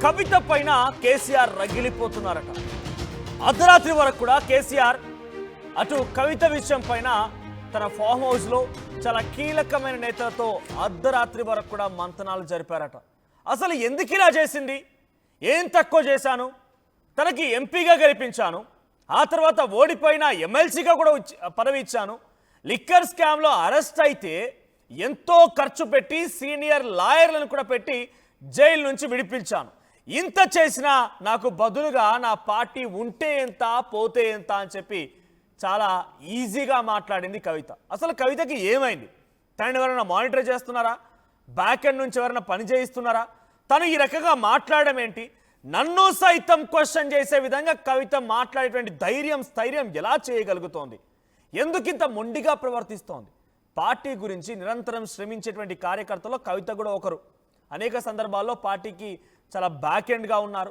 కవిత పైన కేసీఆర్ రగిలిపోతున్నారట. అర్ధరాత్రి వరకు కూడా కేసీఆర్ అటు కవిత విషయం పైన తన ఫామ్ హౌస్ లో చాలా కీలకమైన నేతలతో అర్ధరాత్రి వరకు కూడా మంతనాలు జరిపారట. అసలు ఎందుకు ఇలా చేసింది, ఏం తక్కువ చేశాను, తనకి ఎంపీగా గెలిపించాను, ఆ తర్వాత ఓడిపోయిన ఎమ్మెల్సీగా కూడా పదవి ఇచ్చాను, లిక్కర్ స్కామ్లో అరెస్ట్ అయితే ఎంతో ఖర్చు పెట్టి సీనియర్ లాయర్లను కూడా పెట్టి జైలు నుంచి విడిపించాను, ఇంత చేసినా నాకు బదులుగా నా పార్టీ ఉంటే ఎంత పోతే ఎంత అని చెప్పి చాలా ఈజీగా మాట్లాడింది కవిత. అసలు కవితకి ఏమైంది? తనని ఎవరైనా మానిటర్ చేస్తున్నారా? బ్యాక్ ఎండ్ నుంచి ఎవరైనా పని చేయిస్తున్నారా? తను ఈ రకంగా మాట్లాడడం ఏంటి? నన్ను సైతం క్వశ్చన్ చేసే విధంగా కవిత మాట్లాడేటువంటి స్థైర్యం ఎలా చేయగలుగుతోంది? ఎందుకింత మొండిగా ప్రవర్తిస్తోంది? పార్టీ గురించి నిరంతరం శ్రమించేటువంటి కార్యకర్తలో కవిత కూడా ఒకరు. అనేక సందర్భాల్లో పార్టీకి చాలా బ్యాక్ ఎండ్గా ఉన్నారు,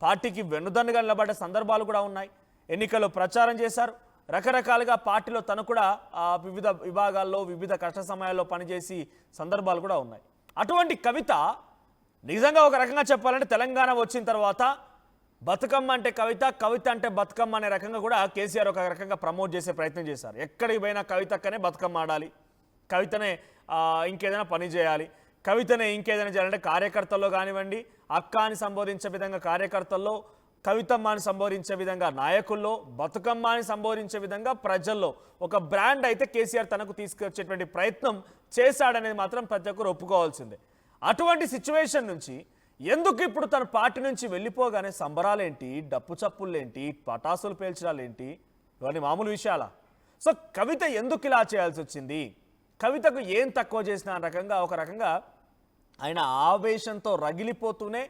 పార్టీకి వెన్నుదన్నుగా నిలబడ్డ సందర్భాలు కూడా ఉన్నాయి. ఎన్నికల్లో ప్రచారం చేశారు, రకరకాలుగా పార్టీలో తను కూడా వివిధ విభాగాల్లో వివిధ కష్ట సమయాల్లో పనిచేసి సందర్భాలు కూడా ఉన్నాయి. అటువంటి కవిత నిజంగా ఒక రకంగా చెప్పాలంటే తెలంగాణ వచ్చిన తర్వాత బతుకమ్మ అంటే కవిత, కవిత అంటే బతుకమ్మ అనే రకంగా కూడా కేసీఆర్ ఒక రకంగా ప్రమోట్ చేసే ప్రయత్నం చేశారు. ఎక్కడికి పోయినా కవితక్కనే బతుకమ్మ ఆడాలి, కవితనే ఇంకేదైనా పని చేయాలి, కవితనే ఇంకేదైనా చేయాలంటే కార్యకర్తల్లో కానివ్వండి, అక్క అని సంబోధించే విధంగా కార్యకర్తల్లో, కవితమ్మ అని సంబోధించే విధంగా నాయకుల్లో, బతుకమ్మ అని సంబోధించే విధంగా ప్రజల్లో ఒక బ్రాండ్ అయితే కేసీఆర్ తనకు తీసుకొచ్చేటువంటి ప్రయత్నం చేశాడనేది మాత్రం ప్రతి ఒక్కరు ఒప్పుకోవాల్సిందే. అటువంటి సిచ్యువేషన్ నుంచి ఎందుకు ఇప్పుడు తన పార్టీ నుంచి వెళ్ళిపోగానే సంబరాలేంటి, డప్పు చప్పుళ్ళేంటి, పటాసులు పేల్చడాలేంటి, ఇవన్నీ మామూలు విషయాలా? సో కవిత ఎందుకు ఇలా చేయాల్సి వచ్చింది? కవితకు ఏం తక్కువ చేసిన రకంగా ఒక రకంగా ఆయన ఆవేశంతో రగిలిపోతూనే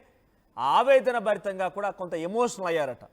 ఆవేదన భరితంగా కూడా కొంత ఎమోషనల్ అయ్యారట.